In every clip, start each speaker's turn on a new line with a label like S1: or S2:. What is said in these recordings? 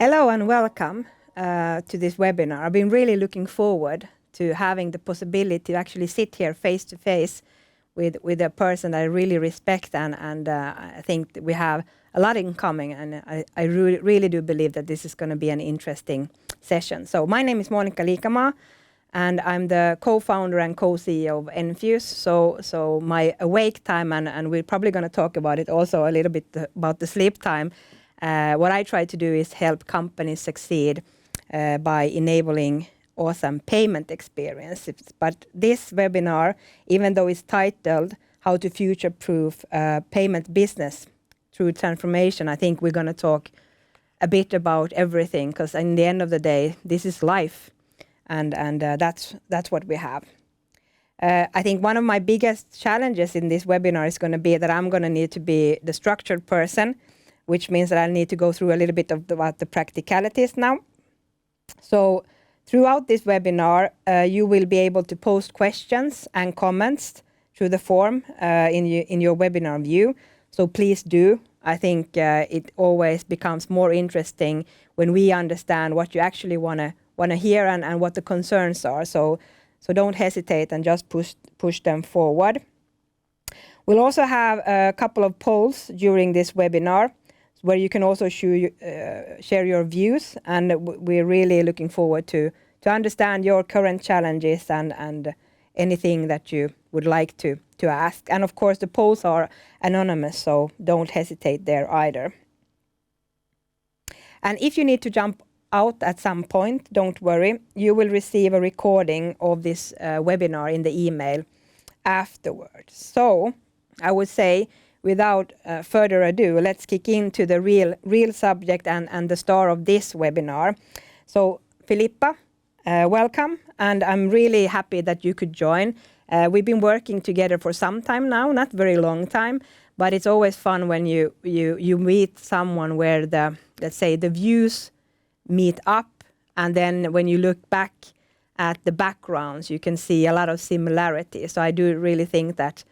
S1: Hello and welcome to this webinar. I've been really looking forward to having the possibility to actually sit here face to face with a person I really respect and I think that we have a lot in common, and I really do believe that this is going to be an interesting session. So my name is Monika Liikamaa and I'm the co-founder and co-CEO of Enfuce. So my awake time, and we're probably going to talk about it also a little bit about the sleep time. What I try to do is help companies succeed by enabling awesome payment experiences. But this webinar, even though it's titled How to Future-Proof Payment Business Through Transformation, I think we're going to talk a bit about everything, because in the end of the day, this is life, and that's what we have. I think one of my biggest challenges in this webinar is going to be that I'm going to need to be the structured person, which means that I need to go through a little bit about the practicalities now. So throughout this webinar, you will be able to post questions and comments through the form in your webinar view. So please do. I think it always becomes more interesting when we understand what you actually want to hear and what the concerns are. So don't hesitate and just push them forward. We'll also have a couple of polls during this webinar, where you can also share your views, and we're really looking forward to understand your current challenges and anything that you would like to ask. And of course, the polls are anonymous, so don't hesitate there either. And if you need to jump out at some point, don't worry. You will receive a recording of this webinar in the email afterwards. So I would say, without further ado, let's kick into the real subject and the star of this webinar. So Filippa, welcome, and I'm really happy that you could join. We've been working together for some time now, not very long time, but it's always fun when you meet someone where let's say the views meet up, and then when you look back at the backgrounds, you can see a lot of similarities. So I do really think that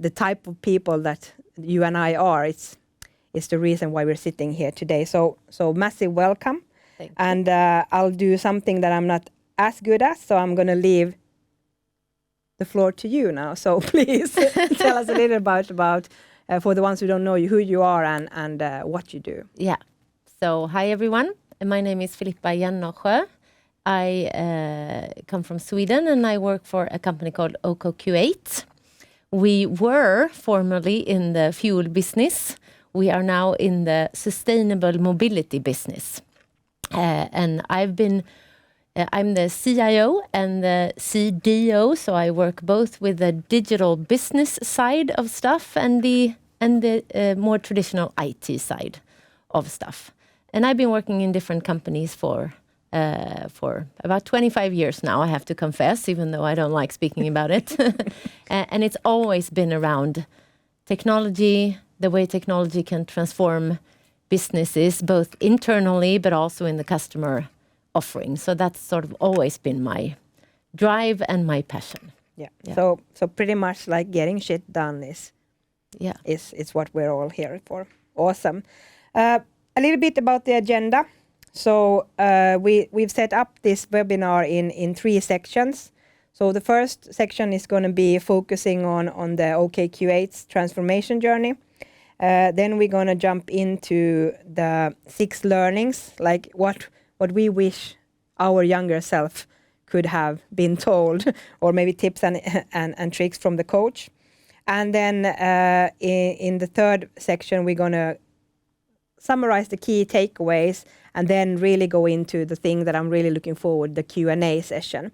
S1: the type of people that you and I are, it's the reason why we're sitting here today. So massive welcome.
S2: Thank you.
S1: And I'll do something that I'm not as good at, so I'm going to leave the floor to you now. So please tell us a little about for the ones who don't know you, who you are and what you do.
S2: Yeah. So hi everyone. My name is Filippa Jennersjö. I come from Sweden and I work for a company called OKQ8. We were formerly in the fuel business. We are now in the sustainable mobility business. And I'm the CIO and the CDO, so I work both with the digital business side of stuff and the more traditional IT side of stuff. And I've been working in different companies for about 25 years now, I have to confess, even though I don't like speaking about it. And it's always been around technology, the way technology can transform businesses, both internally, but also in the customer offering. So that's sort of always been my drive and my passion.
S1: Yeah. So pretty much like getting shit done is what we're all here for. Awesome. A little bit about the agenda. So we've set up this webinar in 3 sections. So the first section is going to be focusing on the OKQ8's transformation journey. Then we're going to jump into the 6 learnings, like what we wish our younger self could have been told, or maybe tips and tricks from the coach. And then in the third section, we're going to summarize the key takeaways and then really go into the thing that I'm really looking forward, the Q&A session.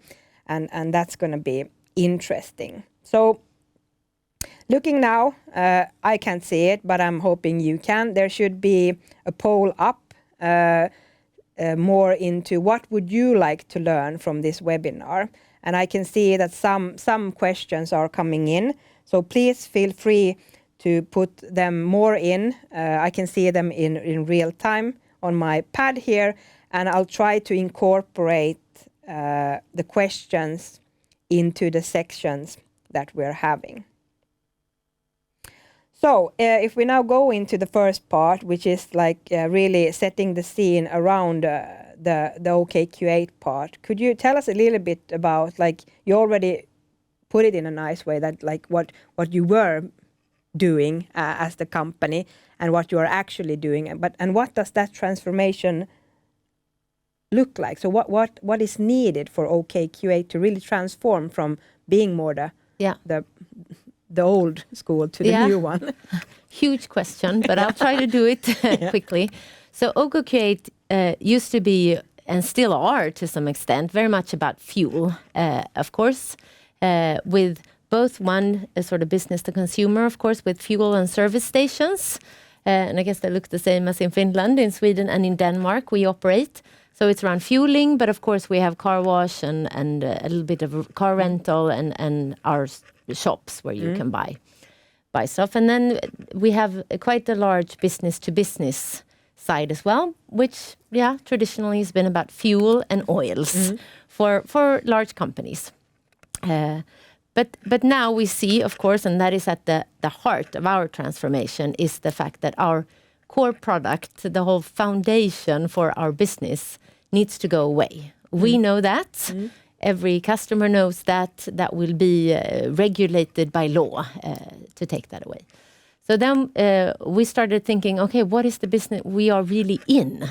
S1: And that's going to be interesting. So looking now, I can't see it, but I'm hoping you can. There should be a poll up more into what would you like to learn from this webinar. And I can see that some questions are coming in. So please feel free to put them more in. I can see them in real time on my pad here, and I'll try to incorporate the questions into the sections that we're having. So if we now go into the first part, which is like really setting the scene around the OKQ8 part, could you tell us a little bit about, like, you already put it in a nice way, that like what you were doing as the company and what you are actually doing, and what does that transformation look like? So what is needed for OKQ8 to really transform from being more the old school to the new one?
S2: Huge question, but I'll try to do it quickly. So OKQ8 used to be, and still are to some extent, very much about fuel, of course, with both one sort of business to consumer, of course, with fuel and service stations. And I guess they look the same as in Finland, in Sweden, and in Denmark we operate. So it's around fueling, but of course we have car wash and a little bit of car rental and our shops where you can buy stuff. And then we have quite a large business to business side as well, which traditionally has been about fuel and oils for large companies. But now we see, of course, and that is at the heart of our transformation, is the fact that our core product, the whole foundation for our business, needs to go away. We know that. Every customer knows that. That will be regulated by law to take that away. So then we started thinking, okay, what is the business we are really in?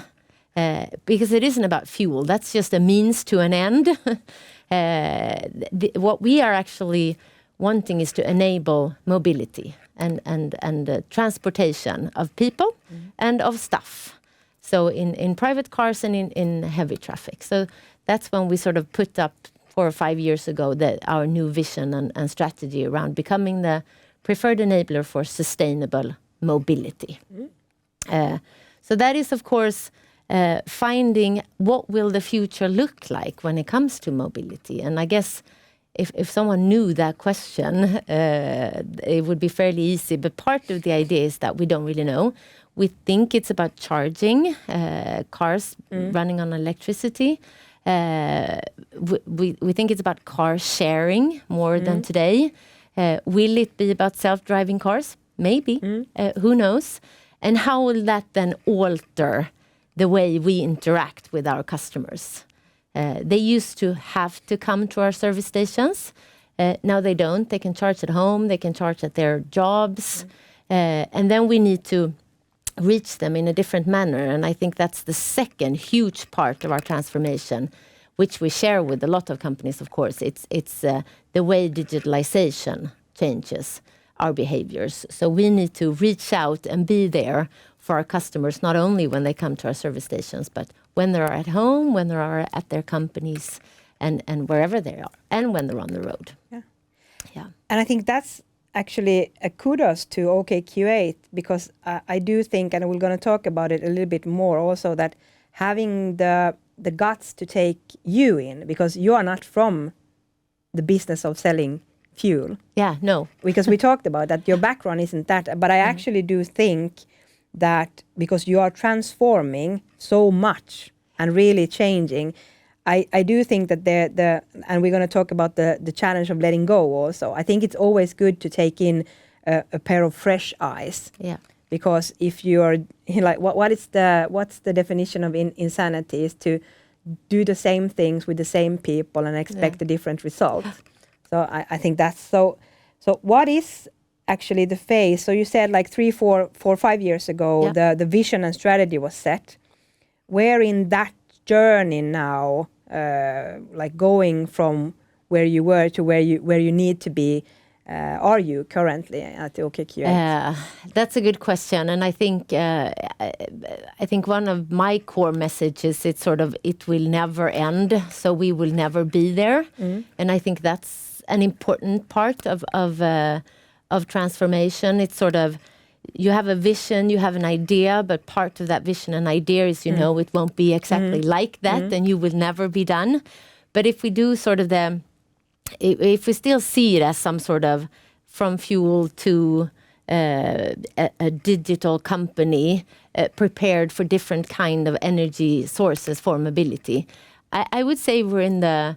S2: Because it isn't about fuel. That's just a means to an end. What we are actually wanting is to enable mobility and transportation of people and of stuff. So in private cars and in heavy traffic. So that's when we sort of put up 4 or 5 years ago our new vision and strategy around becoming the preferred enabler for sustainable mobility. So that is, of course, finding what will the future look like when it comes to mobility. And I guess if someone knew that question, it would be fairly easy. But part of the idea is that we don't really know. We think it's about charging cars running on electricity. We think it's about car sharing more than today. Will it be about self-driving cars? Maybe. Who knows? And how will that then alter the way we interact with our customers? They used to have to come to our service stations. Now they don't. They can charge at home. They can charge at their jobs. And then we need to reach them in a different manner. And I think that's the second huge part of our transformation, which we share with a lot of companies, of course. It's the way digitalization changes our behaviors. So we need to reach out and be there for our customers, not only when they come to our service stations, but when they are at home, when they are at their companies, and wherever they are, and when they're on the road. Yeah.
S1: And I think that's actually a kudos to OKQ8, because I do think, and we're going to talk about it a little bit more also, that having the guts to take you in, because you are not from the business of selling fuel.
S2: Yeah, no.
S1: Because we talked about that, your background isn't that, but I actually do think that because you are transforming so much and really changing, I do think that and we're going to talk about the challenge of letting go also. I think it's always good to take in a pair of fresh eyes.
S2: Yeah.
S1: Because if you're like, what's the definition of insanity? Is to do the same things with the same people and expect a different result. So I think that's so. So what is actually the phase? So you said like 3, 4, 5 years ago, the vision and strategy was set. Where in that journey now, like going from where you were to where you need to be, are you currently at the OKQ8?
S2: That's a good question, and I think one of my core messages, it will never end, so we will never be there, and I think that's an important part of transformation. It's sort of, you have a vision, you have an idea, but part of that vision and idea is, it won't be exactly like that, and you will never be done. But if we do sort of if we still see it as some sort of from fuel to a digital company prepared for different kind of energy sources for mobility, I would say we're in the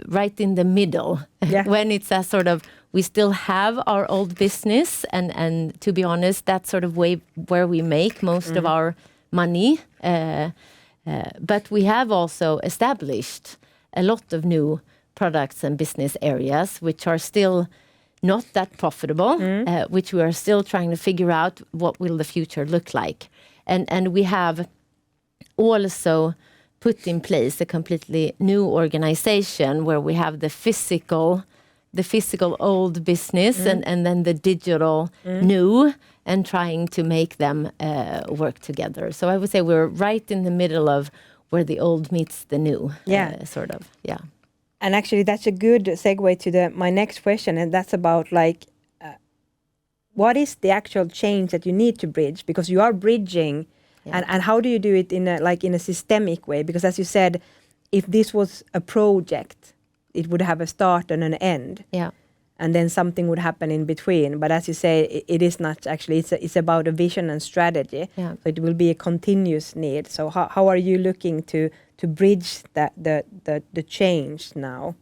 S2: right in the middle when it's a sort of We still have our old business, and to be honest, that's sort of where we make most of our money. But we have also established a lot of new products and business areas, which are still not that profitable, which we are still trying to figure out what will the future look like. And we have also put in place a completely new organization where we have the physical old business and then the digital new, and trying to make them work together. So I would say we're right in the middle of where the old meets the new, sort of, yeah.
S1: And actually, that's a good segue to my next question, and that's about like, what is the actual change that you need to bridge? Because you are bridging, and how do you do it in a systemic way? Because as you said, if this was a project, it would have a start and an end. Yeah. And then something would happen in between. But as you say, it is not actually, it's about a vision and strategy. Yeah. So it will be a continuous need. So how are you looking to bridge the change now?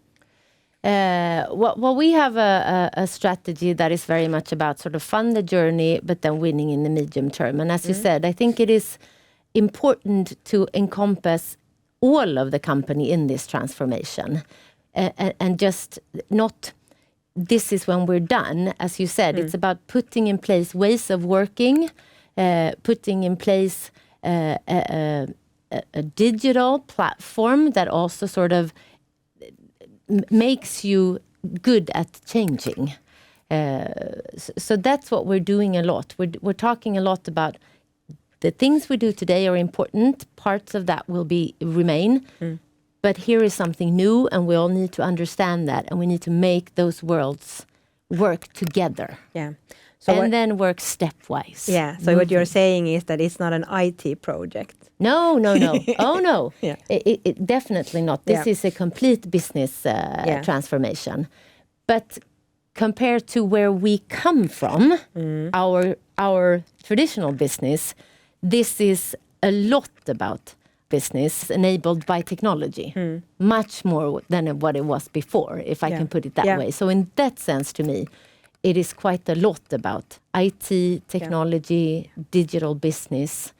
S2: Well, we have a strategy that is very much about sort of fund the journey, but then winning in the medium term. And as you said, I think it is important to encompass all of the company in this transformation. And just not, this is when we're done. As you said, it's about putting in place ways of working, putting in place a digital platform that also sort of makes you good at changing. So that's what we're doing a lot. We're talking a lot about the things we do today are important. Parts of that will remain. But here is something new, and we all need to understand that, and we need to make those worlds work together. Yeah. So then work stepwise.
S1: Yeah. So what you're saying is that it's not an IT project.
S2: No. Oh no. Yeah. It definitely not. This is a complete business transformation. But compared to where we come from, our traditional business, this is a lot about business enabled by technology, much more than what it was before, if I can put it that way. So in that sense, to me, it is quite a lot about IT, technology, digital business,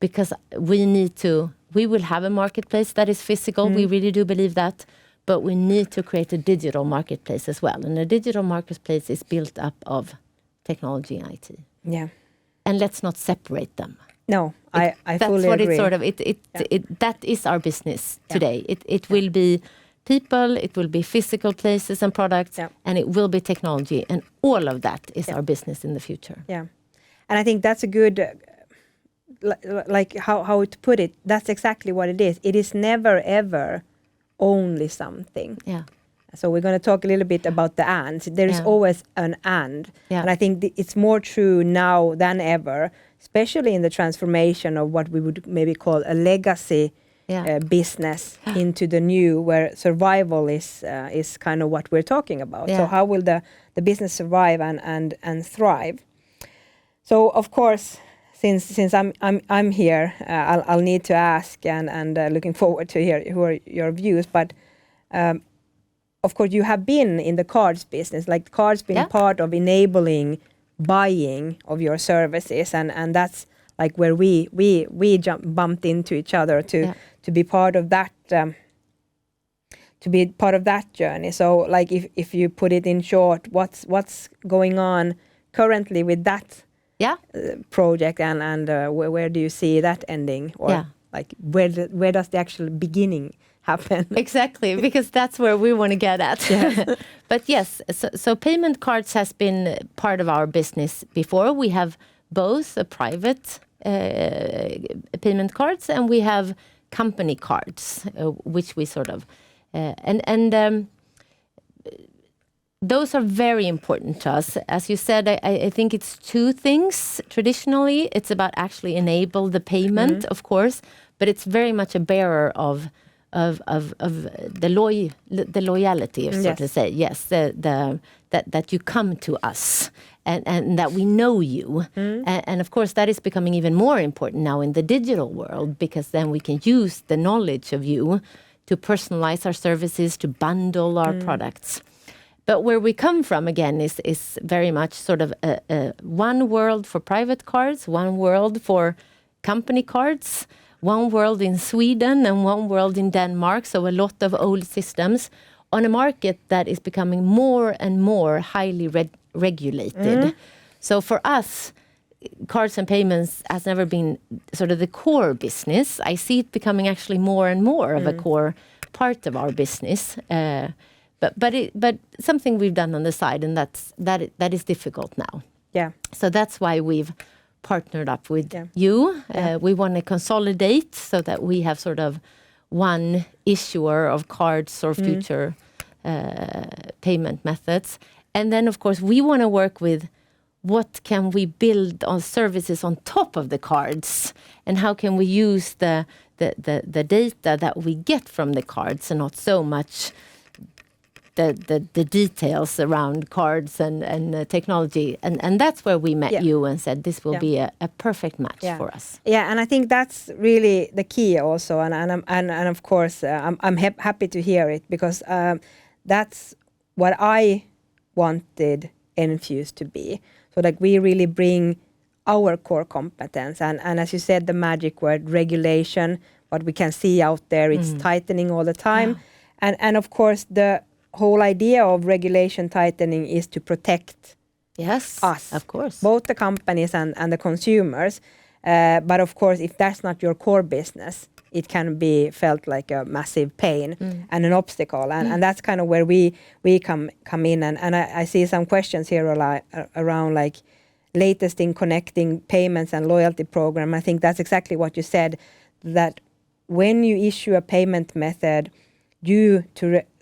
S2: because we will have a marketplace that is physical. We really do believe that, but we need to create a digital marketplace as well. And a digital marketplace is built up of technology and IT. Yeah. And let's not separate them.
S1: No, I fully agree.
S2: That's what it's sort of, that is our business today. It will be people, it will be physical places and products, and it will be technology. And all of that is our business in the future. Yeah.
S1: And I think that's a good, like how to put it, that's exactly what it is. It is never, ever only something. Yeah. So we're going to talk a little bit about the and. There is always an and. Yeah. And I think it's more true now than ever, especially in the transformation of what we would maybe call a legacy business into the new, where survival is kind of what we're talking about. Yeah. So how will the business survive and thrive? So of course, since I'm here, I'll need to ask and looking forward to hear your views. But of course, you have been in the cards business, like cards been part of enabling buying of your services, and that's like where we bumped into each other to be part of that journey. So like if you put it in short, what's going on currently with that project, and where do you see that ending, or like where does the actual beginning happen?
S2: Exactly, because that's where we want to get at. Yes. But yes, so payment cards has been part of our business before. We have both a private payment cards, and we have company cards, which we sort of those are very important to us. As you said, I think it's two things. Traditionally, it's about actually enable the payment, of course, but it's very much a bearer of the loyalty, so to say. Yes, that you come to us and that we know you. And of course, that is becoming even more important now in the digital world, because then we can use the knowledge of you to personalize our services, to bundle our products. But where we come from again is very much sort of a one world for private cards, one world for company cards, one world in Sweden and one world in Denmark. So a lot of old systems on a market that is becoming more and more highly regulated. So for us, cards and payments has never been sort of the core business. I see it becoming actually more and more of a core part of our business. But something we've done on the side, and that is difficult now.
S1: Yeah.
S2: So that's why we've partnered up with you. We want to consolidate so that we have sort of one issuer of cards or future payment methods. And then, of course, we want to work with what can we build on services on top of the cards, and how can we use the data that we get from the cards and not so much the details around cards and technology. And that's where we met you and said this will be a perfect match for us.
S1: Yeah, and I think that's really the key also. And of course, I'm happy to hear it, because that's what I wanted Enfuce to be. So like we really bring our core competence. And as you said, the magic word regulation, what we can see out there, it's tightening all the time. And of course, the whole idea of regulation tightening is to protect us,
S2: of course,
S1: both the companies and the consumers. But of course, if that's not your core business, it can be felt like a massive pain and an obstacle. And that's kind of where we come in. And I see some questions here around like latest in connecting payments and loyalty program. I think that's exactly what you said, that when you issue a payment method,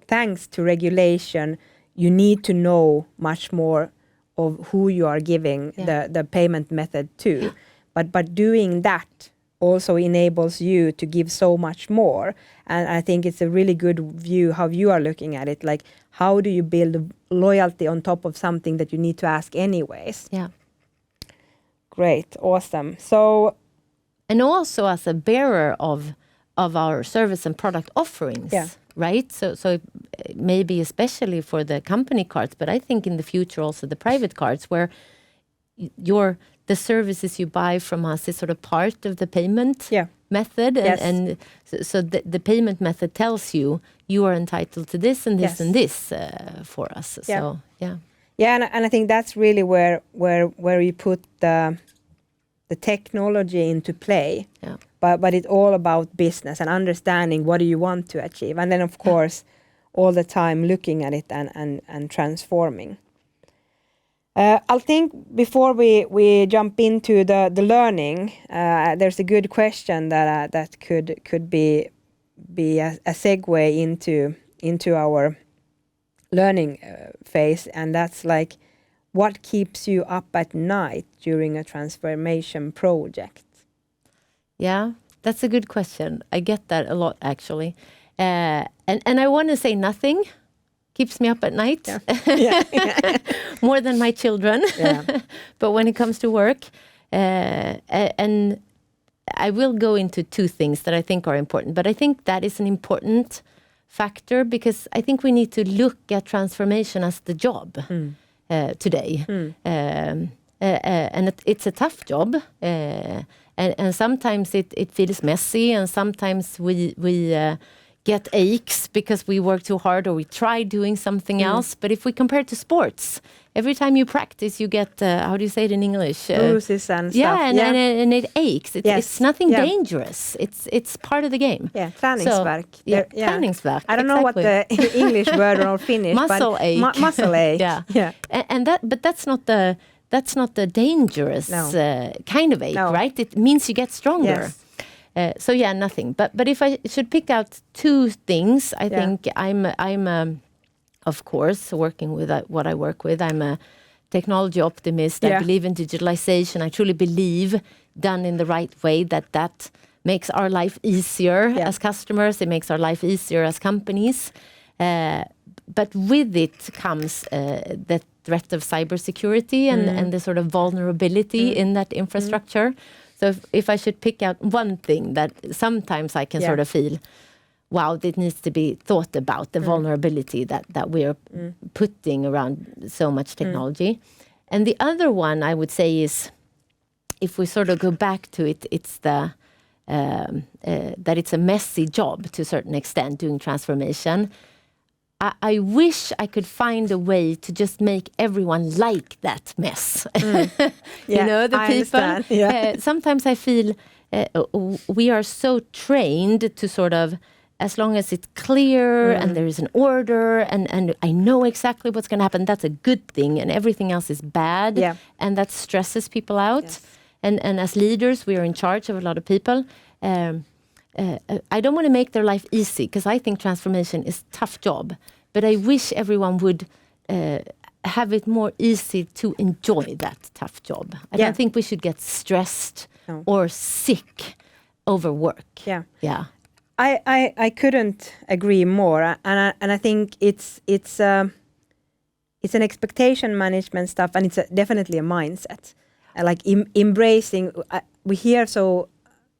S1: thanks to regulation, you need to know much more of who you are giving the payment method to. But doing that also enables you to give so much more. And I think it's a really good view how you are looking at it. Like, how do you build loyalty on top of something that you need to ask anyways?
S2: Yeah.
S1: Great. Awesome. So,
S2: and also as a bearer of our service and product offerings.
S1: Yeah.
S2: Right? So maybe especially for the company cards, but I think in the future also the private cards, where the services you buy from us is sort of part of the payment method. And so the payment method tells you are entitled to this and this and this for us. So, yeah.
S1: Yeah, and I think that's really where you put the technology into play.
S2: Yeah.
S1: But it's all about business and understanding what do you want to achieve. And then, of course, all the time looking at it and transforming. I'll think before we jump into the learning, there's a good question that could be a segue into our learning phase. And that's like, what keeps you up at night during a transformation project?
S2: Yeah, that's a good question. I get that a lot, actually. And I want to say nothing keeps me up at night.
S1: Yeah.
S2: More than my children.
S1: Yeah.
S2: But when it comes to work, and I will go into two things that I think are important. But I think that is an important factor, because I think we need to look at transformation as the job today. And it's a tough job. And sometimes it feels messy, and sometimes we get aches because we work too hard or we try doing something else. But if we compare it to sports, every time you practice, you get, how do you say it in English?
S1: Bruises and stuff.
S2: Yeah, and it aches. It's nothing dangerous. It's part of the game.
S1: Yeah, träningsvärk.
S2: Träningsvärk.
S1: I don't know what the English word or Finnish,
S2: muscle ache.
S1: Muscle ache.
S2: Yeah. And that's not the dangerous kind of ache, right? It means you get stronger.
S1: Yes.
S2: So nothing. But if I should pick out two things, I think I'm of course working with what I work with. I'm a technology optimist. I believe in digitalization. I truly believe, done in the right way, that makes our life easier as customers. It makes our life easier as companies. But with it comes the threat of cybersecurity and the sort of vulnerability in that infrastructure. So if I should pick out one thing that sometimes I can sort of feel, wow, it needs to be thought about, the vulnerability that we are putting around so much technology. And the other one I would say is, if we sort of go back to it, it's the that it's a messy job to a certain extent, doing transformation. I wish I could find a way to just make everyone like that mess. You know, the people. Yeah. Sometimes I feel we are so trained to sort of, as long as it's clear and there is an order and I know exactly what's going to happen, that's a good thing, and everything else is bad. Yeah. And that stresses people out. Yes. And as leaders, we are in charge of a lot of people. I don't want to make their life easy, because I think transformation is a tough job. But I wish everyone would have it more easy to enjoy that tough job. I don't think we should get stressed or sick over work. Yeah. Yeah.
S1: I couldn't agree more, and I think it's an expectation management stuff, and it's definitely a mindset. Like embracing, we hear so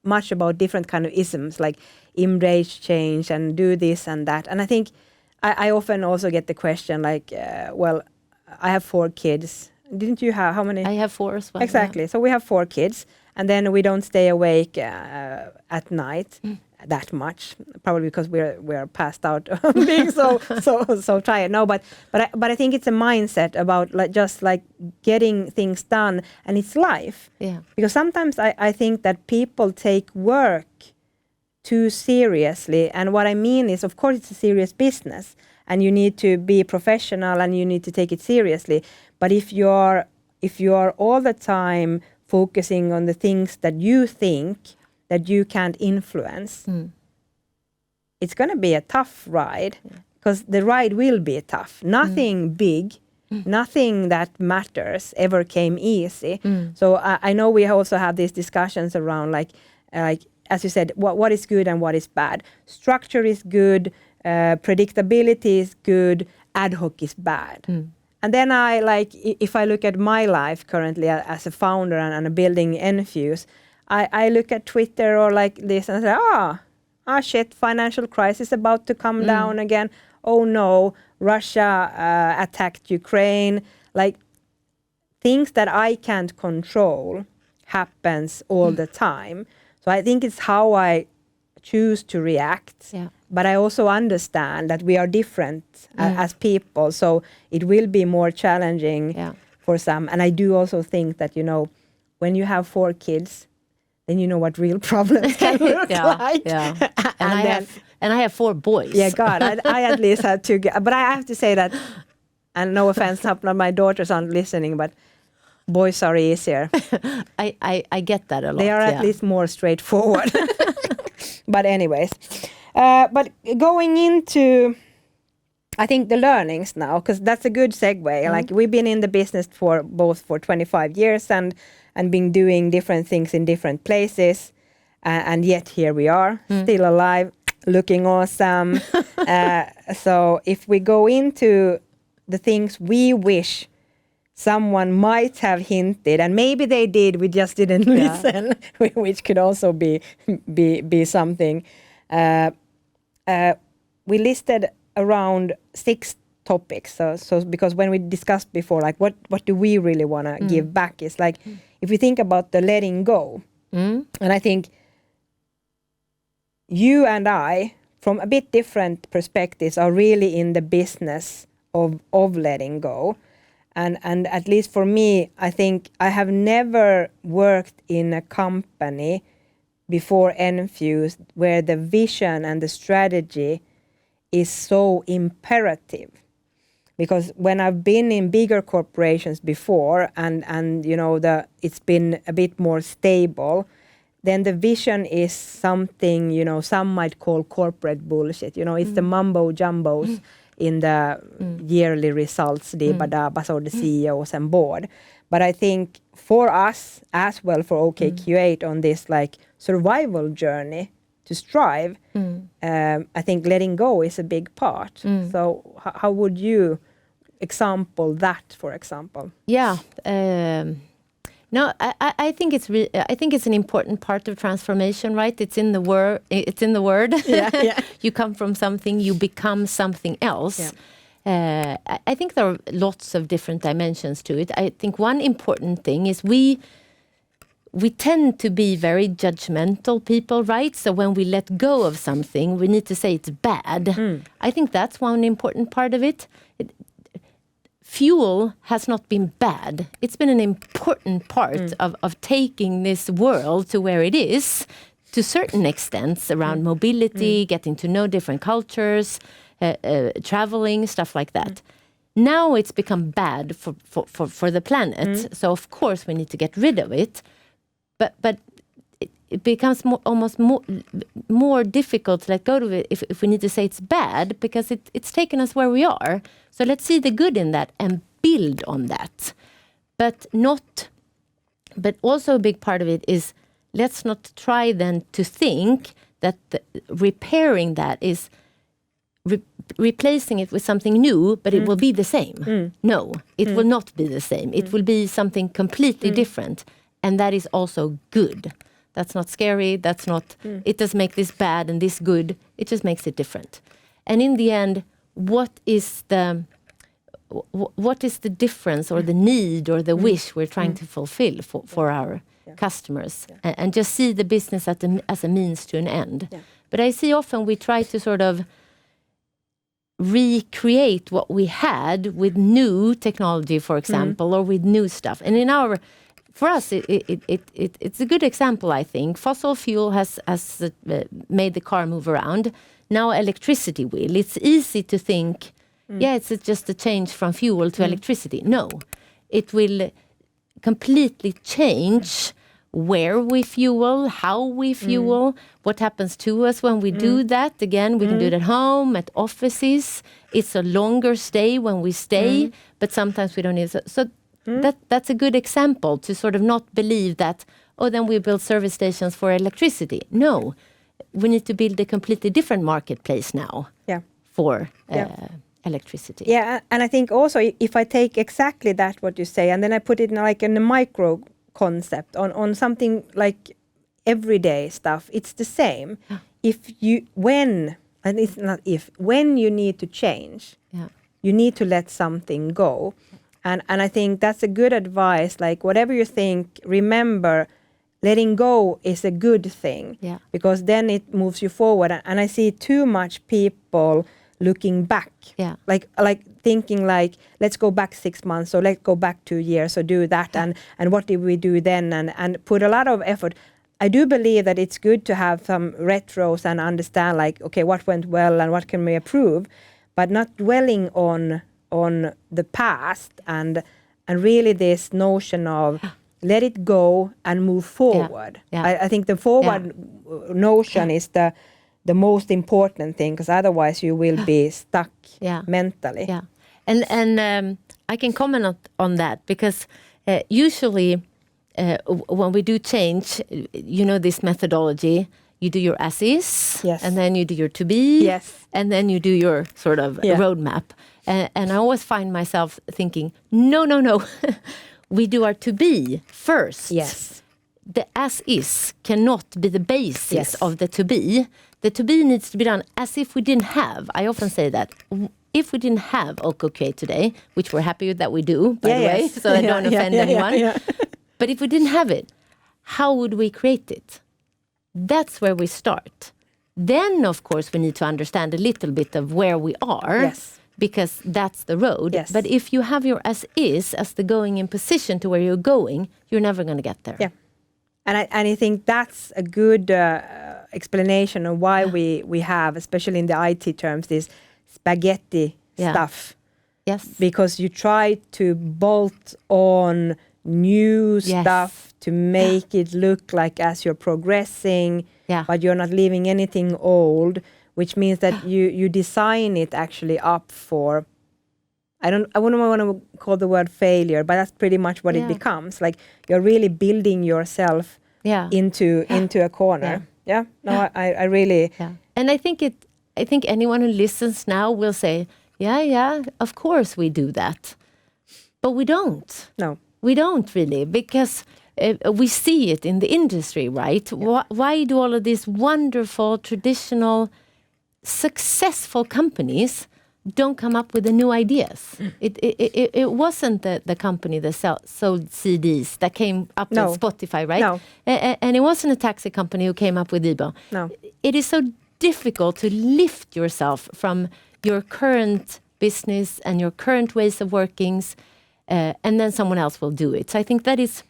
S1: much about different kind of isms, like embrace change and do this and that. And I think I often also get the question like, well, I have 4 kids. Didn't you have, how many?
S2: I have 4 as well.
S1: Exactly. Yeah. So we have 4 kids, and then we don't stay awake at night that much, probably because we're passed out being so tired. No, but I think it's a mindset about just getting things done, and it's life. Yeah. Because sometimes I think that people take work too seriously, and what I mean is, of course, it's a serious business, and you need to be professional and you need to take it seriously. But if you are all the time focusing on the things that you think that you can't influence, it's going to be a tough ride, because the ride will be tough. Nothing big, nothing that matters ever came easy. So I know we also have these discussions around like as you said, what is good and what is bad. Structure is good, predictability is good, ad hoc is bad. And then if I look at my life currently as a founder and building Enfuce, I look at Twitter or like this and say, shit, financial crisis about to come down again. Oh no, Russia attacked Ukraine. Like, things that I can't control happens all the time. So I think it's how I choose to react. Yeah. But I also understand that we are different as people. So it will be more challenging for some. And I do also think that, when you have 4 kids, then you know what real problems can look like. Yeah.
S2: And I have 4 boys.
S1: Yeah, God, I at least have 2. But I have to say that, and no offense, my daughters aren't listening, but boys are easier.
S2: I get that a lot.
S1: They are at least more straightforward. But anyways, but going into, I think, the learnings now, because that's a good segue. Like, we've been in the business for 25 years and been doing different things in different places, and yet here we are, still alive, looking awesome. So if we go into the things we wish someone might have hinted, and maybe they did, we just didn't listen, which could also be something. We listed around 6 topics. So because when we discussed before, like what do we really want to give back, is like, if we think about the letting go, and I think you and I, from a bit different perspectives, are really in the business of letting go. And at least for me, I think I have never worked in a company before Enfuce where the vision and the strategy is so imperative. Because when I've been in bigger corporations before and it's been a bit more stable, then the vision is something, some might call corporate bullshit. It's the mumbo jumbos in the yearly results, the badabas or the CEOs and board. But I think for us as well, for OKQ8 on this like survival journey to strive, I think letting go is a big part. So how would you example that, for example?
S2: Yeah. No, I think I think it's an important part of transformation, right? It's in the word. It's in the word.
S1: Yeah.
S2: You come from something, you become something else.
S1: Yeah.
S2: I think there are lots of different dimensions to it. I think one important thing is we tend to be very judgmental people, right? So when we let go of something, we need to say it's bad. I think that's one important part of it. Fuel has not been bad. It's been an important part of taking this world to where it is, to certain extents around mobility, getting to know different cultures, traveling, stuff like that. Now it's become bad for the planet. So of course we need to get rid of it. But it becomes almost more difficult to let go of it if we need to say it's bad, because it's taken us where we are. So let's see the good in that and build on that. But also a big part of it is, let's not try then to think that repairing that is replacing it with something new, but it will be the same. No, it will not be the same. It will be something completely different. And that is also good. That's not scary. That's not, it does make this bad and this good. It just makes it different. And in the end, what is the difference or the need or the wish we're trying to fulfill for our customers? And just see the business as a means to an end. But I see often we try to sort of recreate what we had with new technology, for example, or with new stuff. And for us, it's a good example, I think. Fossil fuel has made the car move around. Now electricity will. It's easy to think, it's just a change from fuel to electricity. No, it will completely change where we fuel, how we fuel, what happens to us when we do that. Again, we can do it at home, at offices. It's a longer stay when we stay, but sometimes we don't need it. So that's a good example to sort of not believe that, then we build service stations for electricity. No, we need to build a completely different marketplace now for electricity.
S1: Yeah, and I think also if I take exactly that what you say, and then I put it in a micro concept on something like everyday stuff, it's the same. When you need to change, you need to let something go. And I think that's a good advice. Like whatever you think, remember, letting go is a good thing, because then it moves you forward. And I see too much people looking back, like thinking like, let's go back 6 months, or let's go back 2 years, or do that, and what did we do then, and put a lot of effort. I do believe that it's good to have some retros and understand like, okay, what went well and what can we improve, but not dwelling on the past, and really this notion of let it go and move forward. I think the forward notion is the most important thing, because otherwise you will be stuck mentally.
S2: And I can comment on that, because usually when we do change, this methodology, you do your as is, and then you do your to be, and then you do your sort of roadmap. And I always find myself thinking, no, we do our to be first. The as is cannot be the basis of the to be. The to be needs to be done as if we didn't have. I often say that. If we didn't have OK today, which we're happy that we do, by the way, so I don't offend anyone. But if we didn't have it, how would we create it? That's where we start. Then, of course, we need to understand a little bit of where we are, because that's the road. But if you have your as is as the going in position to where you're going, you're never going to get there.
S1: And I think that's a good explanation of why we have, especially in the IT terms, this spaghetti stuff. Because you try to bolt on new stuff to make it look like as you're progressing, but you're not leaving anything old, which means that you design it actually up for, I wouldn't want to call the word failure, but that's pretty much what it becomes. Like you're really building yourself into a corner. I really.
S2: And I think anyone who listens now will say, of course we do that. But we don't.
S1: No.
S2: We don't really, because we see it in the industry, right? Why do all of these wonderful, traditional, successful companies don't come up with the new ideas? It wasn't the company that sold CDs that came up with Spotify, right?
S1: No.
S2: And it wasn't a taxi company who came up with Uber.
S1: No.
S2: It is so difficult to lift yourself from your current business and your current ways of workings, and then someone else will do it. So I think that is,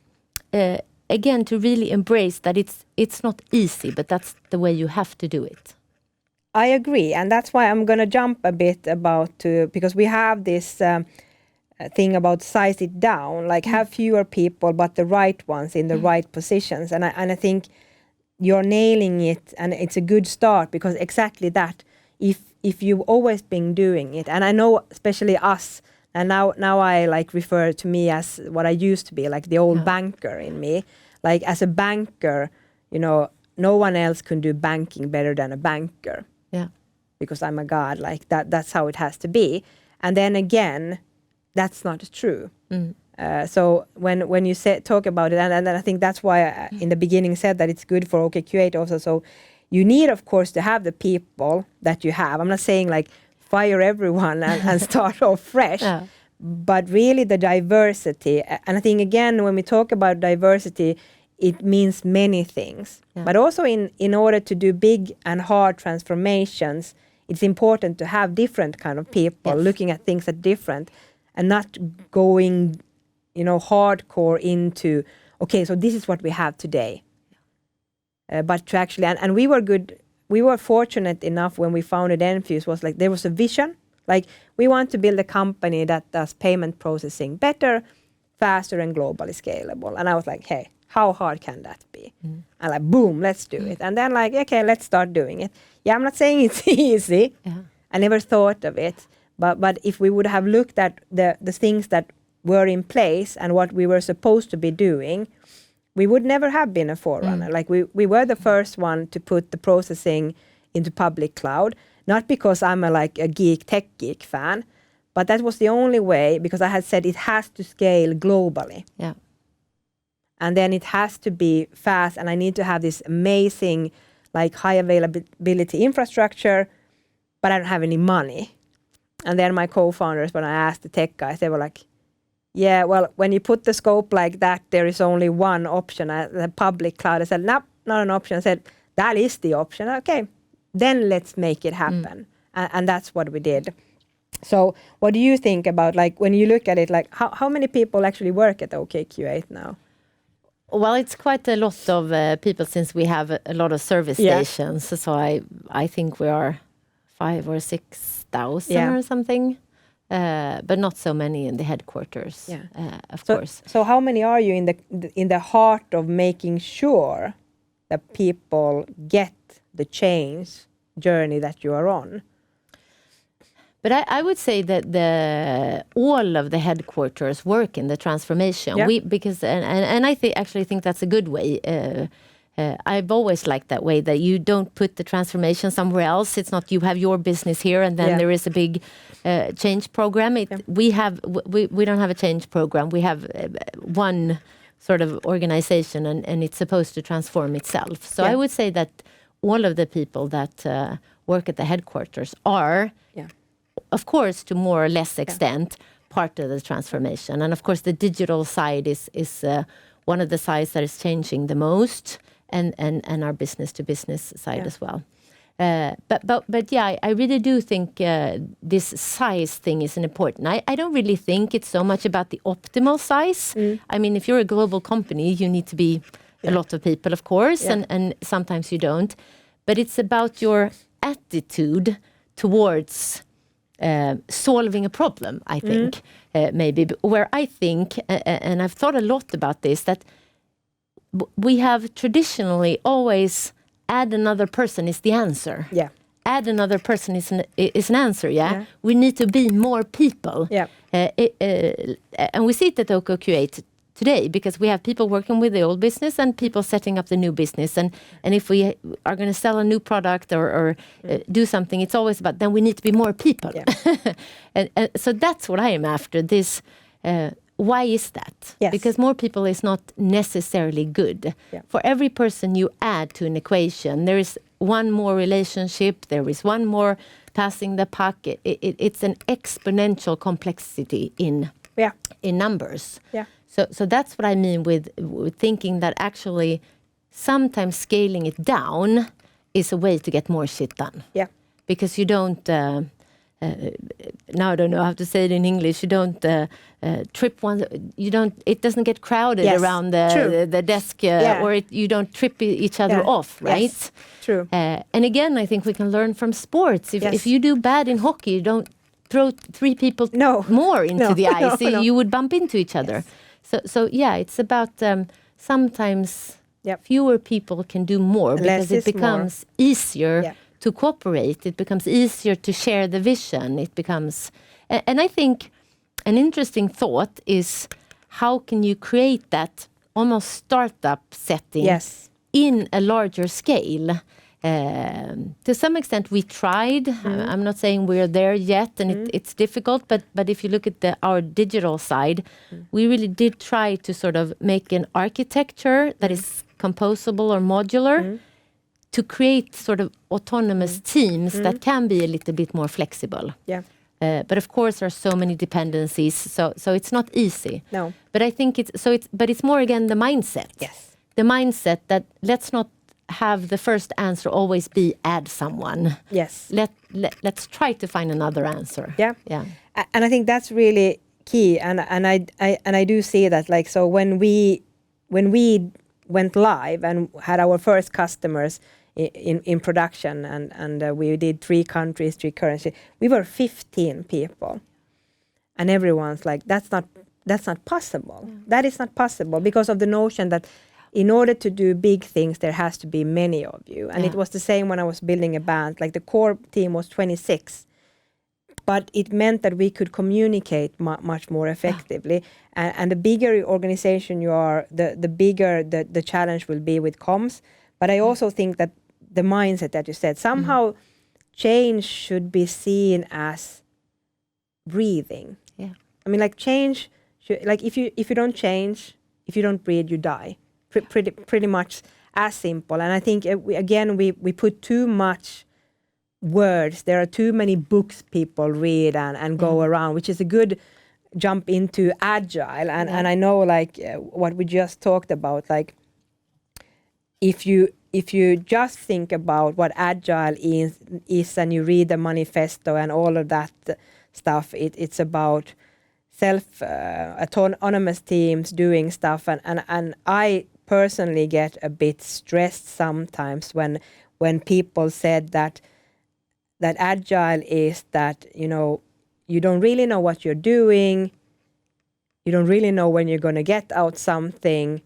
S2: again, to really embrace that it's not easy, but that's the way you have to do it.
S1: I agree, and that's why I'm going to jump a bit because we have this thing about size it down, like have fewer people, but the right ones in the right positions. And I think you're nailing it, and it's a good start, because exactly that. If you've always been doing it, and I know especially us, and now I like refer to me as what I used to be, like the old banker in me. Like as a banker, no one else can do banking better than a banker.
S2: Yeah.
S1: Because I'm a god, like that's how it has to be. And then again, that's not true. So when you talk about it, and I think that's why I, in the beginning said that it's good for OKQ8 also. So you need, of course, to have the people that you have. I'm not saying like fire everyone and start off fresh, but really the diversity. And I think again, when we talk about diversity, it means many things. But also in order to do big and hard transformations, it's important to have different kind of people looking at things at different, and not going, hardcore into, okay, so this is what we have today. But to actually, and we were good, we were fortunate enough when we founded Enfuce, was like there was a vision, like we want to build a company that does payment processing better, faster and globally scalable. And I was like, hey, how hard can that be? And like, boom, let's do it. And then like, okay, let's start doing it. Yeah, I'm not saying it's easy. I never thought of it. But if we would have looked at the things that were in place and what we were supposed to be doing, we would never have been a forerunner. Like we were the first one to put the processing into public cloud, not because I'm a tech geek fan, but that was the only way, because I had said it has to scale globally.
S2: Yeah.
S1: And then it has to be fast, and I need to have this amazing, like high availability infrastructure, but I don't have any money. And then my co-founders, when I asked the tech guys, they were like, yeah, well, when you put the scope like that, there is only one option, the public cloud. I said, no, not an option. I said, that is the option. Okay, then let's make it happen. And that's what we did. So what do you think about, like, when you look at it, like how many people actually work at OKQ8 now?
S2: Well, it's quite a lot of people, since we have a lot of service stations. So I think we are 5,000 or 6,000 or something. But not so many in the headquarters, of course. So
S1: how many are you in the heart of making sure that people get the change journey that you are on?
S2: But I would say that all of the headquarters work in the transformation. And I actually think that's a good way. I've always liked that way, that you don't put the transformation somewhere else. It's not you have your business here and then there is a big change program. We don't have a change program. We have one sort of organization, and it's supposed to transform itself. So I would say that all of the people that work at the headquarters are, of course, to more or less extent, part of the transformation. And of course, the digital side is one of the sides that is changing the most. And our business-to-business side as well. But yeah, I really do think this size thing is important. I don't really think it's so much about the optimal size. I mean, if you're a global company, you need to be a lot of people, of course, and sometimes you don't. But it's about your attitude towards solving a problem, I think, maybe. Where I think, and I've thought a lot about this, that we have traditionally always add another person is the answer. Add another person is an answer. We need to be more people. And we see it at OKQ8 today, because we have people working with the old business and people setting up the new business. And if we are going to sell a new product or do something, it's always about, then we need to be more people. And so that's what I am after, this why is that?
S1: Yes.
S2: Because more people is not necessarily good.
S1: Yeah.
S2: For every person you add to an equation, there is one more relationship, there is one more passing the puck. It's an exponential complexity in numbers.
S1: Yeah.
S2: So that's what I mean with thinking that actually sometimes scaling it down is a way to get more shit done.
S1: Yeah.
S2: Because you don't, now I don't know how to say it in English, you don't trip one, it doesn't get crowded around the desk or you don't trip each other off, right?
S1: Yes. True.
S2: And again, I think we can learn from sports. If you do bad in hockey, you don't throw 3 people more into the ice. You would bump into each other. So yeah, it's about sometimes fewer people can do more because it becomes easier to cooperate. It becomes easier to share the vision. It becomes, and I think an interesting thought is how can you create that almost startup setting in a larger scale? To some extent we tried. I'm not saying we're there yet, and it's difficult, but if you look at our digital side, we really did try to sort of make an architecture that is composable or modular to create sort of autonomous teams that can be a little bit more flexible.
S1: Yeah.
S2: But of course there are so many dependencies, so it's not easy.
S1: No.
S2: But I think it's more again the mindset.
S1: Yes.
S2: The mindset that let's not have the first answer always be add someone.
S1: Yes.
S2: Let's try to find another answer.
S1: Yeah.
S2: Yeah.
S1: And I think that's really key. And I do see that, like, so when we went live and had our first customers in production, and we did 3 countries, 3 currencies, we were 15 people, and everyone's like, that's not possible. That is not possible, because of the notion that in order to do big things, there has to be many of you. And it was the same when I was building a band. Like, the core team was 26, but it meant that we could communicate much more effectively. And the bigger organization you are, the bigger the challenge will be with comms. But I also think that the mindset that you said, somehow change should be seen as breathing. Yeah. I mean, like, change, like, if you don't change, if you don't breathe, you die. Pretty much as simple. And I think we put too much words. There are too many books people read and go around, which is a good jump into agile. And I know, like, what we just talked about, like, if you just think about what agile is and you read the manifesto and all of that stuff, it's about autonomous teams doing stuff, and I personally get a bit stressed sometimes when people said that agile is that, you don't really know what you're doing, you don't really know when you're going to get out something,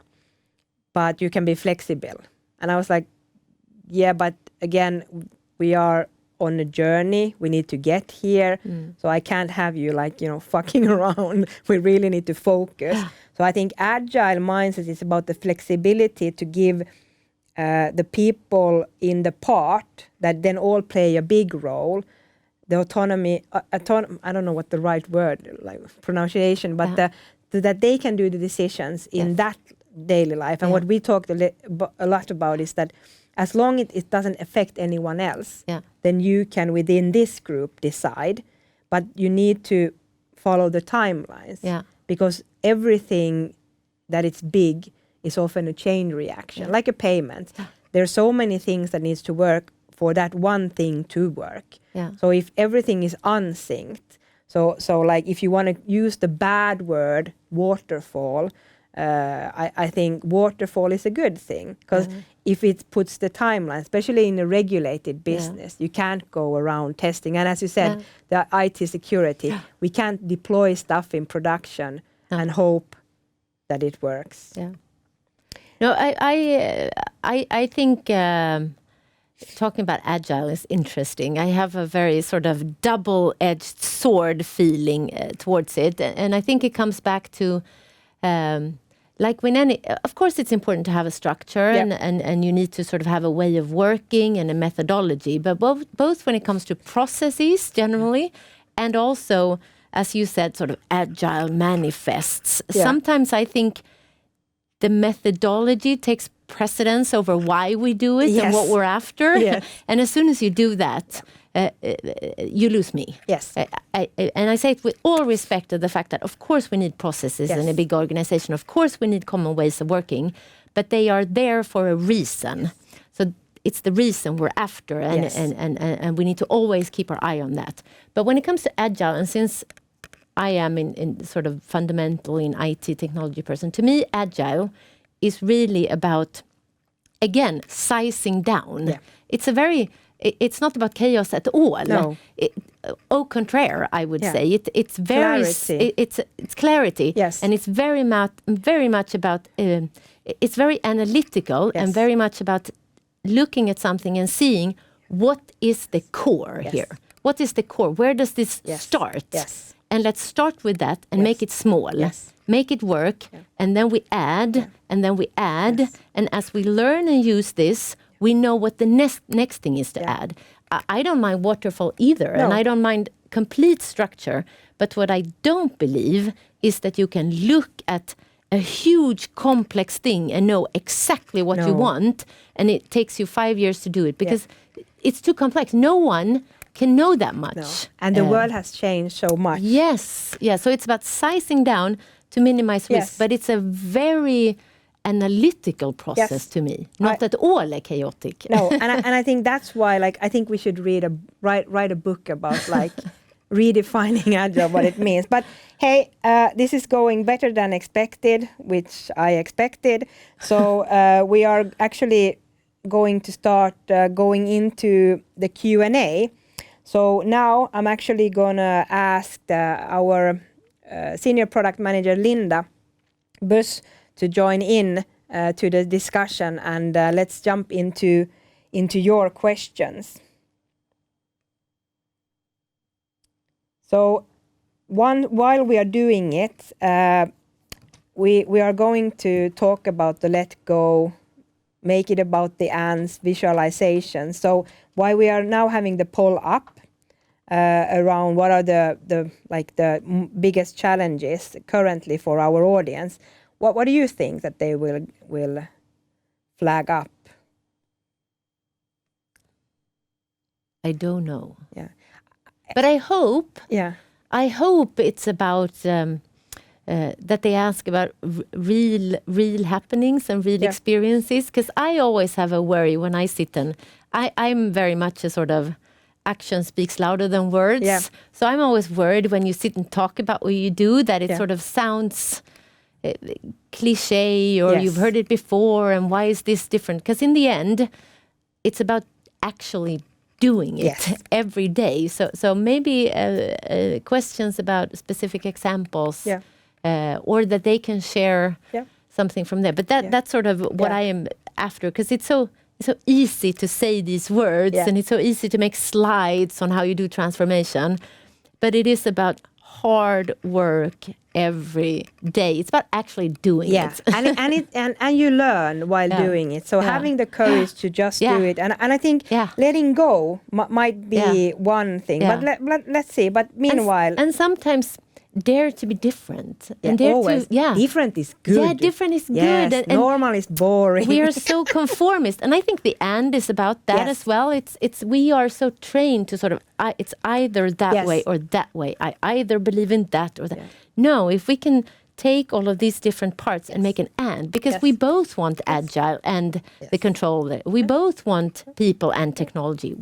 S1: but you can be flexible. And I was like, yeah, but again, we are on a journey, we need to get here, so I can't have you, like, fucking around. We really need to focus. So I think agile mindset is about the flexibility to give the people in the part that then all play a big role, the autonomy, I don't know what the right word, like pronunciation, but that they can do the decisions in that daily life. And what we talked a lot about is that as long as it doesn't affect anyone else, then you can, within this group, decide. But you need to follow the timelines. Yeah. Because everything that is big is often a chain reaction, like a payment. There are so many things that needs to work for that one thing to work. Yeah. So if everything is unsynced, so like if you want to use the bad word waterfall, I think waterfall is a good thing, because if it puts the timeline, especially in a regulated business, you can't go around testing. And as you said, the IT security, we can't deploy stuff in production and hope that it works. Yeah.
S2: No, I think talking about agile is interesting. I have a very sort of double-edged sword feeling towards it, and I think it comes back to like when of course it's important to have a structure and you need to sort of have a way of working and a methodology, but both when it comes to processes generally and also as you said, sort of agile manifests.
S1: Yeah.
S2: Sometimes I think the methodology takes precedence over why we do it and what we're after.
S1: Yes.
S2: And as soon as you do that, you lose me.
S1: Yes.
S2: And I say it with all respect to the fact that, of course, we need processes in a big organization. Of course, we need common ways of working, but they are there for a reason. So it's the reason we're after, and we need to always keep our eye on that. But when it comes to agile, and since I am in sort of fundamentally an IT technology person, to me, agile is really about, again, sizing down. Yeah. It's not about chaos at all.
S1: No.
S2: Au contraire, I would say. It's very
S1: clarity.
S2: It's clarity.
S1: Yes.
S2: And it's very much about it's very analytical and very much about looking at something and seeing what is the core here. What is the core? Where does this start?
S1: Yes.
S2: And let's start with that and make it small.
S1: Yes.
S2: Make it work, and then we add, and then we add, and as we learn and use this, we know what the next thing is to add. I don't mind waterfall either, and I don't mind complete structure, but what I don't believe is that you can look at a huge complex thing and know exactly what you want, and it takes you 5 years to do it, because it's too complex. No one can know that much.
S1: No. And the world has changed so much.
S2: Yes, so it's about sizing down to minimize risk, but it's a very analytical process to me, not at all chaotic.
S1: No, and I think that's why, like, I think we should write a book about like redefining agile, what it means. But hey, this is going better than expected, which I expected. So we are actually going to start going into the Q&A. So now I'm actually gonna ask our Senior Product Manager Linda Buss to join in to the discussion, and let's jump into your questions. So while we are doing it, we are going to talk about the let go, make it about the ands, visualization. So while we are now having the poll up, around what are the biggest challenges currently for our audience, what do you think that they will flag up?
S2: I don't know.
S1: Yeah,
S2: but I hope.
S1: Yeah,
S2: I hope it's about that they ask about real happenings and real experiences. Because I always have a worry when I sit and I'm very much a sort of action speaks louder than words. Yeah. So I'm always worried when you sit and talk about what you do that it sort of sounds cliche, or you've heard it before, and why is this different? Because in the end, it's about actually doing it every day. So maybe questions about specific examples, or that they can share something from there. But that's sort of what I am after, because it's so easy to say these words, and it's so easy to make slides on how you do transformation, but it is about hard work every day. It's about actually doing it. and you learn while doing it. So having the courage to just do it, and I think letting go might be one thing. But let's see. But meanwhile, and sometimes dare to be different. And
S1: always. Different is good.
S2: Yeah, different is good. And
S1: normal is boring.
S2: We are so conformist, and I think the and is about that as well. It's we are so trained to sort of it's either that way or that way. I either believe in that or that. No, if we can take all of these different parts and make an and, because we both want agile and the control. We both want people and technology.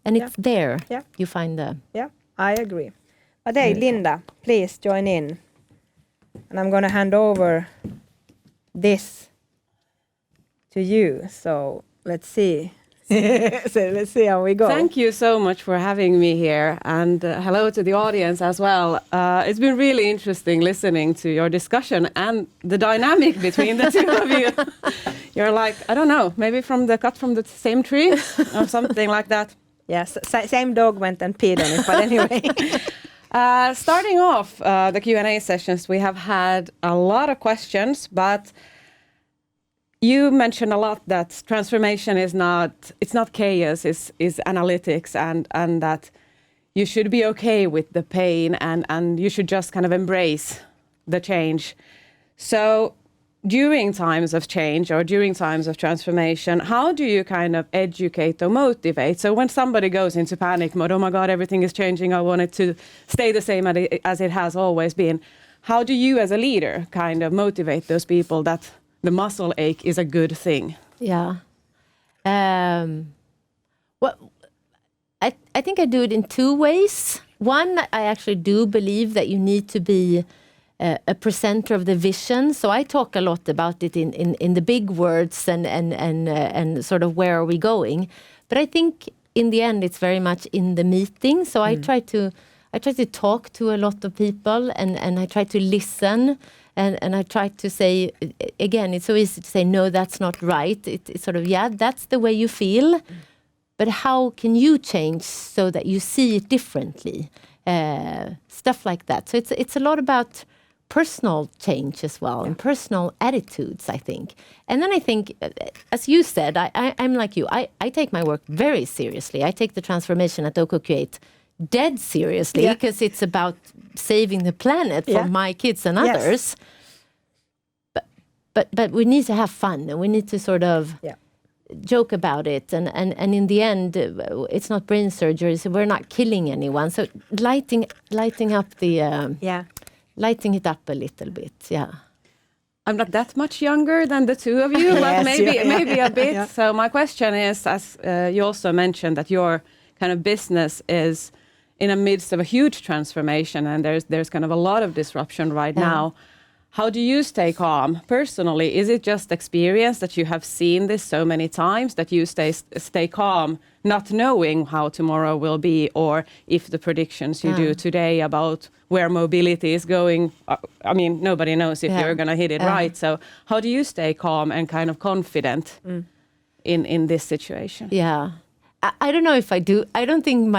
S2: And it's there. Yeah. You find the.
S1: Yeah, I agree. But hey, Linda, please join in. And I'm going to hand over this to you. So let's see. So let's see how we go.
S3: Thank you so much for having me here. And hello to the audience as well. It's been really interesting listening to your discussion and the dynamic between the two of you. You're like, I don't know, maybe cut from the same tree or something like that.
S1: Yes, same dog went and peed on it, but anyway.
S3: Starting off the Q&A sessions, we have had a lot of questions, but you mentioned a lot that transformation is not chaos, is analytics, and that you should be okay with the pain and you should just kind of embrace the change. So during times of change or during times of transformation, how do you kind of educate or motivate? So when somebody goes into panic mode, oh my God, everything is changing, I want it to stay the same as it has always been. How do you as a leader kind of motivate those people that the muscle ache is a good thing?
S2: Yeah. Well, I think I do it in two ways. One, I actually do believe that you need to be a presenter of the vision. So I talk a lot about it in the big words and sort of where are we going. But I think in the end it's very much in the meeting. So I try to talk to a lot of people and I try to listen and I try to say, again, it's so easy to say, no, that's not right. It's sort of, yeah, that's the way you feel. But how can you change so that you see it differently? Stuff like that. So it's a lot about personal change as well and personal attitudes, I think. And then I think, as you said, I'm like you. I take my work very seriously. I take the transformation at OKQ8 dead seriously because it's about saving the planet for my kids and others. But we need to have fun and we need to sort of joke about it. And in the end, it's not brain surgery, so we're not killing anyone. So lighting up the... lighting it up a little bit,
S3: I'm not that much younger than the two of you, but maybe a bit. Yeah. So my question is, as you also mentioned, that your kind of business is in the midst of a huge transformation, and there's kind of a lot of disruption right now. How do you stay calm personally? Is it just experience that you have seen this so many times that you stay calm, not knowing how tomorrow will be, or if the predictions you do today about where mobility is going, I mean, nobody knows if you're going to hit it right. So how do you stay calm and kind of confident in this situation?
S2: Yeah. I don't know if I do. I don't think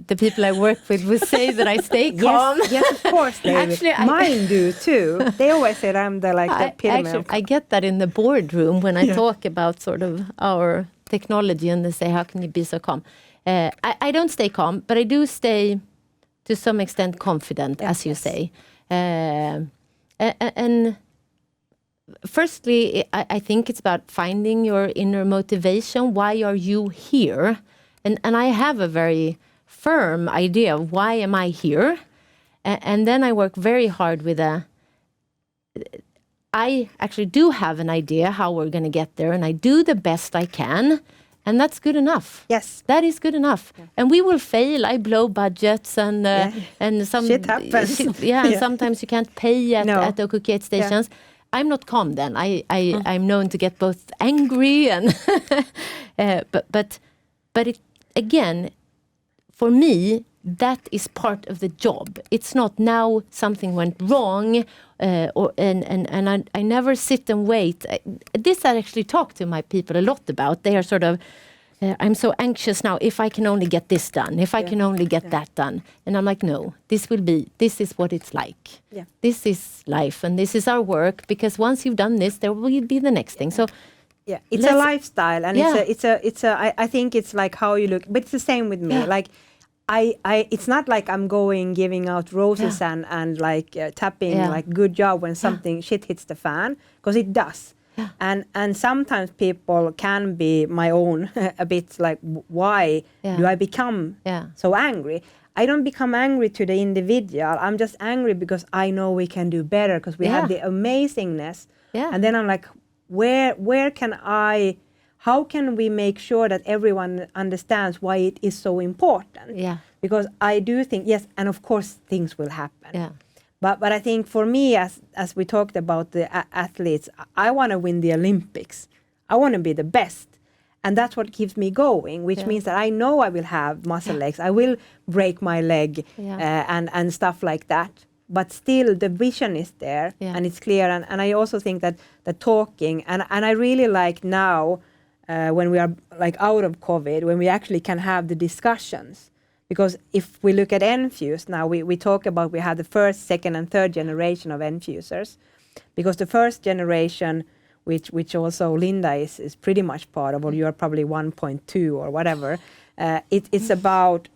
S2: the people I work with will say that I stay calm.
S1: Yes, of course. Actually, mine do too. They always say I'm the epitome.
S2: I get that in the boardroom when I talk about sort of our technology, and they say, "How can you be so calm?" I don't stay calm, but I do stay to some extent confident, as you say. And firstly, I think it's about finding your inner motivation. Why are you here? And I have a very firm idea of why am I here? And then I work very hard with I actually do have an idea how we're going to get there, and I do the best I can. And that's good enough.
S1: Yes.
S2: That is good enough. Yeah. And we will fail. I blow budgets and some...
S1: Shit happens.
S2: And sometimes you can't pay at the OKQ8 stations. Yeah. I'm not calm then. I'm known to get both angry and... but it, again, for me, that is part of the job. It's not now something went wrong and I never sit and wait. This I actually talk to my people a lot about. They are sort of, I'm so anxious now, if I can only get this done, if I can only get that done. And I'm like, no, this is what it's like. Yeah. This is life and this is our work, because once you've done this, there will be the next thing. So
S1: it's a lifestyle, and I think it's like how you look, but it's the same with me. Like, it's not like I'm giving out roses and like tapping like good job when something shit hits the fan, because it does. Yeah. And sometimes people can be my own a bit like, why do I become so angry? I don't become angry to the individual. I'm just angry because I know we can do better, because we have the amazingness. Yeah. And then I'm like, where can how can we make sure that everyone understands why it is so important? Yeah. Because I do think, yes, and of course things will happen. Yeah. But I think for me, as we talked about the athletes, I want to win the Olympics. I want to be the best. And that's what keeps me going, which means that I know I will have muscle legs. I will break my leg and stuff like that. But still the vision is there and it's clear. And I also think that the talking, and I really like now, when we are like out of COVID, when we actually can have the discussions. Because if we look at Enfuce now, we talk about, we had the first, second and third generation of Enfusers. Because the first generation, which also Linda is pretty much part of, or you're probably 1.2 or whatever, it's about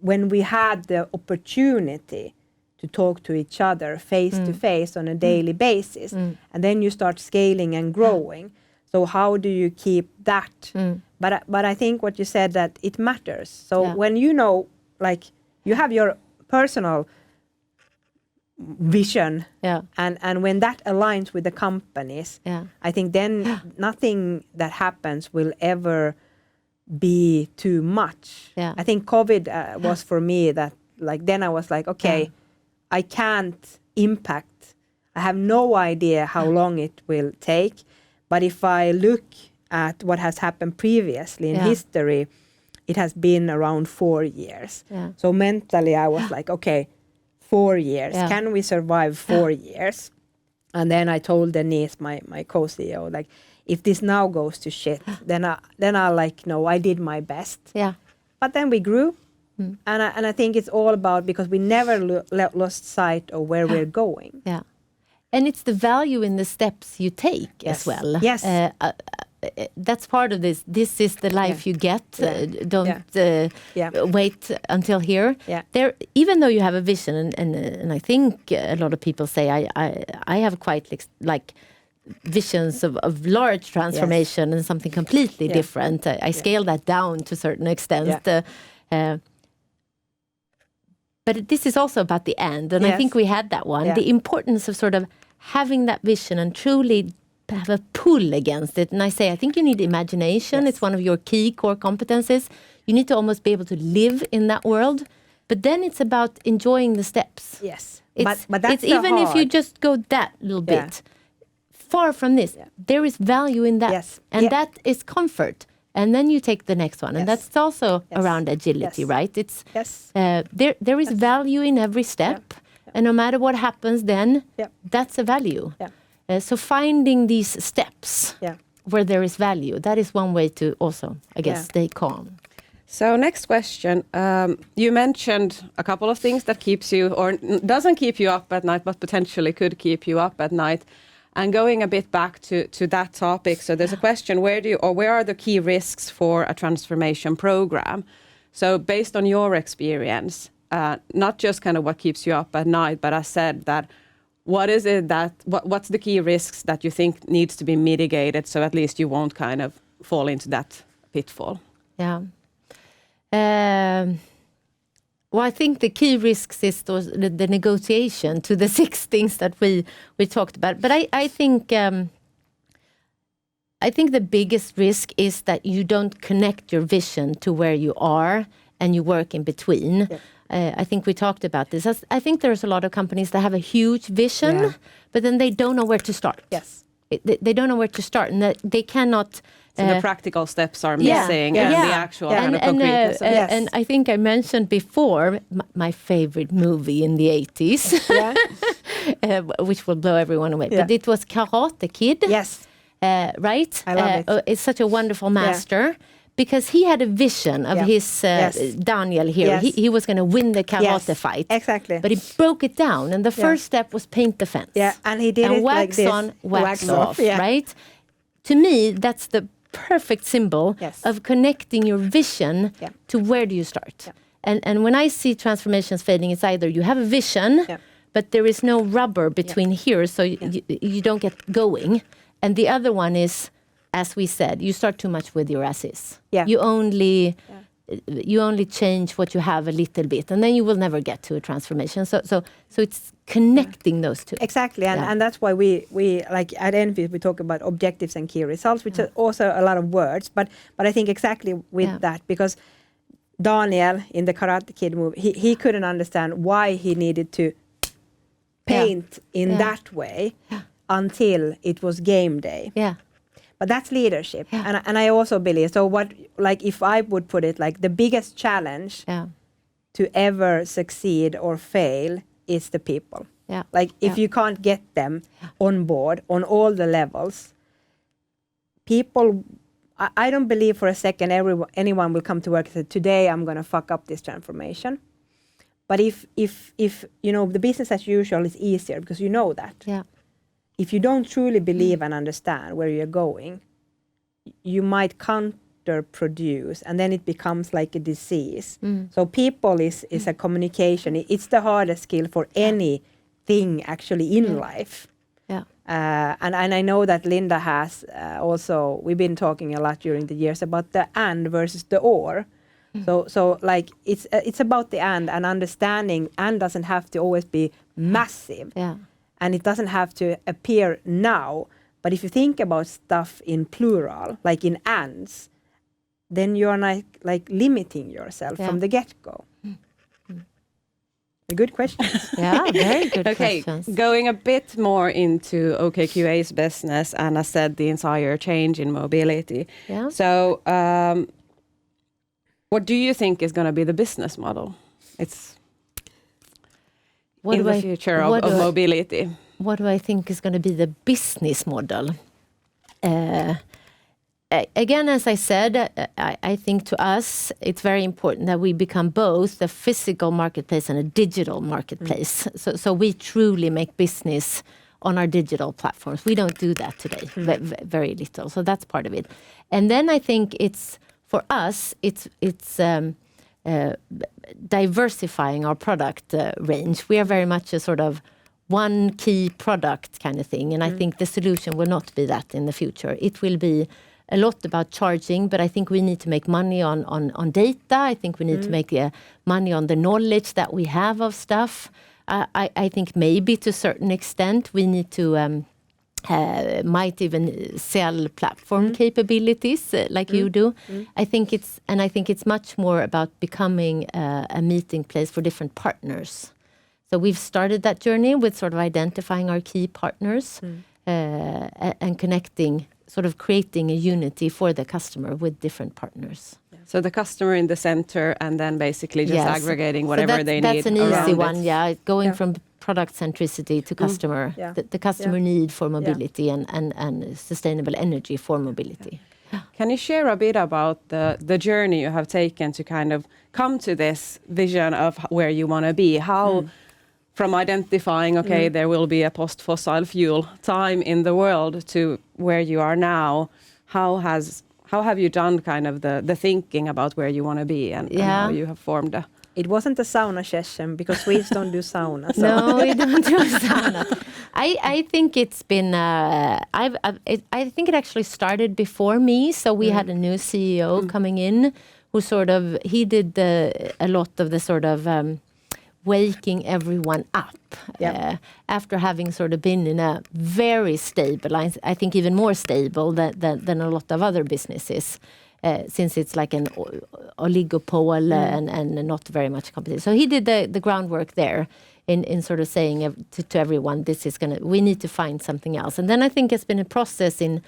S1: when we had the opportunity to talk to each other face to face on a daily basis, and then you start scaling and growing. So how do you keep that? But I think what you said, that it matters. So when you know, like, you have your personal vision, and when that aligns with the companies, I think then nothing that happens will ever be too much. I think COVID was for me that, like, then I was like, okay, I can't impact. I have no idea how long it will take. But if I look at what has happened previously in history, it has been around 4 years. So mentally I was like, okay, 4 years. Can we survive 4 years? And then I told Denise, my co-CEO, like, if this now goes to shit, then I'll like, no, I did my best. But then we grew. And I think it's all about, because we never lost sight of where we're going.
S2: And it's the value in the steps you take as well. That's part of this. This is the life you get. Don't wait until here. There, even though you have a vision, and I think a lot of people say I have quite like visions of large transformation and something completely different. I scale that down to a certain extent. But this is also about the end, and I think we had that one. The importance of sort of having that vision and truly have a pull against it. And I think you need imagination. It's one of your key core competences. You need to almost be able to live in that world. But then it's about enjoying the steps.
S1: But that's
S2: even if you just go that little bit far from this, there is value in that. And that is comfort. And then you take the next one. And that's also around agility, right? It's there is value in every step. And no matter what happens then, that's a value. So finding these steps where there is value, that is one way to also, I guess, stay calm.
S3: So next question. You mentioned a couple of things that keeps you, or doesn't keep you up at night, but potentially could keep you up at night. And going a bit back to that topic, so there's a question, where are the key risks for a transformation program? So based on your experience, not just kind of what keeps you up at night, but I said that what's the key risks that you think needs to be mitigated so at least you won't kind of fall into that pitfall?
S2: Well, I think the key risks is the negotiation to the 6 things that we talked about. But I think the biggest risk is that you don't connect your vision to where you are and you work in between. I think we talked about this. I think there's a lot of companies that have a huge vision, but then they don't know where to start. They don't know where to start, and that they cannot...
S3: So the practical steps are missing, and the actual kind of concreteness.
S2: And I think I mentioned before my favorite movie in the 80s, which will blow everyone away. But it was Karate Kid. Right?
S1: I love it.
S2: It's such a wonderful master. Because he had a vision of his Daniel here. He was going to win the karate fight.
S1: Exactly.
S2: But he broke it down. And the first step was paint the fence.
S1: And he did it like this.
S2: On, wax off. Right? To me, that's the perfect symbol of connecting your vision to where do you start. And when I see transformations fading, it's either you have a vision, but there is no rubber between here, so you don't get going. And the other one is, as we said, you start too much with your as-is. You only change what you have a little bit, and then you will never get to a transformation. So it's connecting those two.
S1: Exactly, and that's why we like at Enfuce we talk about objectives and key results, which are also a lot of words. But I think exactly with that, because Daniel in the Karate Kid movie, he couldn't understand why he needed to paint in that way until it was game day. But that's leadership, and I also believe so. What, like, if I would put it like the biggest challenge to ever succeed or fail is the people. Like if you can't get them on board on all the levels, people. I don't believe for a second anyone will come to work and say, today I'm going to fuck up this transformation. But if you know, the business as usual is easier because you know that. If you don't truly believe and understand where you're going, you might doctor produce, and then it becomes like a disease. So people is a communication. It's the hardest skill for anything actually in life.
S2: Yeah.
S1: And I know that Linda has also, we've been talking a lot during the years about the and versus the or. So like it's about the and understanding and doesn't have to always be massive.
S2: Yeah.
S1: And it doesn't have to appear now. But if you think about stuff in plural, like in ands, then you're like limiting yourself from the get-go. A good question.
S2: Yeah, very good
S3: Okay,
S2: questions.
S3: going a bit more into OKQA's business, and as said, the entire change in mobility.
S2: Yeah.
S3: So, what do you think is going to be the business model? It's in the future of mobility.
S2: What do I think is going to be the business model? Again, as I said, I think to us it's very important that we become both a physical marketplace and a digital marketplace. So we truly make business on our digital platforms. We don't do that today, very little. So that's part of it. And then I think it's for us, it's diversifying our product range. We are very much a sort of one key product kind of thing, and I think the solution will not be that in the future. It will be a lot about charging, but I think we need to make money on data. I think we need to make money on the knowledge that we have of stuff. I think maybe to a certain extent we need to might even sell platform capabilities like you do. I think it's much more about becoming a meeting place for different partners. So we've started that journey with sort of identifying our key partners and connecting, sort of creating a unity for the customer with different partners.
S3: So the customer in the center, and then basically just aggregating whatever they need.
S2: That's an easy one,
S3: it.
S2: Going from product centricity to customer, the customer need for mobility and sustainable energy for mobility.
S3: Can you share a bit about the journey you have taken to kind of come to this vision of where you want to be? How, from identifying, there will be a post-fossil fuel time in the world to where you are now, how have you done kind of the thinking about where you want to be and how you have formed a...
S1: It wasn't a sauna session because Swedes don't do sauna. So.
S2: No, we don't do sauna. I think it's been. I think it actually started before me. So we had a new CEO coming in, who sort of he did a lot of the sort of waking everyone up after having sort of been in a very stable. I think even more stable than a lot of other businesses. Since it's like an oligopole and not very much competition. So he did the groundwork there in sort of saying to everyone, we need to find something else. And then I think it's been a process in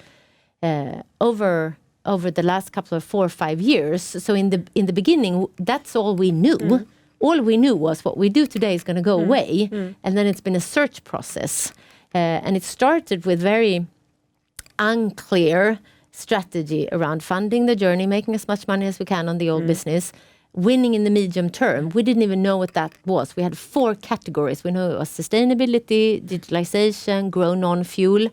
S2: over the last couple of 4 or 5 years. So in the beginning, that's all we knew. All we knew was what we do today is going to go away. And then it's been a search process. And it started with very unclear strategy around funding the journey, making as much money as we can on the old business, winning in the medium term. We didn't even know what that was. We had 4 categories. We know it was sustainability, digitalization, grow non-fuel,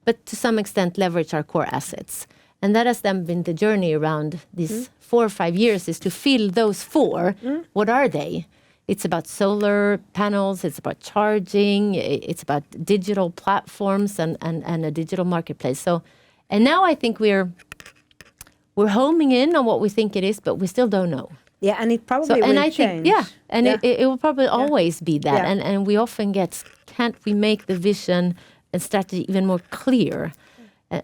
S2: but to some extent leverage our core assets. And that has then been the journey around these 4 or 5 years, is to fill those 4. What are they? It's about solar panels, it's about charging, it's about digital platforms and a digital marketplace. So, and now I think we're homing in on what we think it is, but we still don't know.
S1: Yeah, and it probably will change.
S2: It will probably always be that. And we often get, can't we make the vision and strategy even more clear?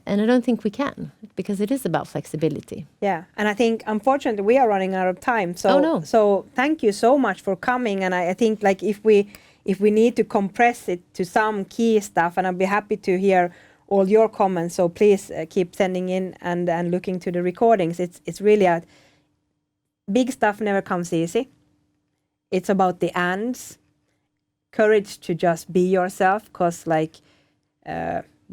S2: And I don't think we can, because it is about flexibility.
S1: Yeah, and I think unfortunately we are running out of time. So so thank you so much for coming. And I think like if we need to compress it to some key stuff, and I'll be happy to hear all your comments. So please keep sending in and looking to the recordings. It's really big stuff never comes easy. It's about the ands, courage to just be yourself, because like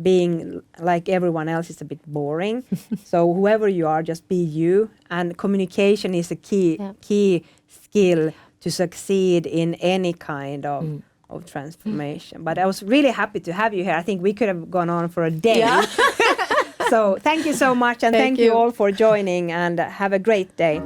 S1: being like everyone else is a bit boring. So whoever you are, just be you. And communication is a key skill to succeed in any kind of transformation. But I was really happy to have you here. I think we could have gone on for a day. So thank you so much, and thank you all for joining, and have a great day.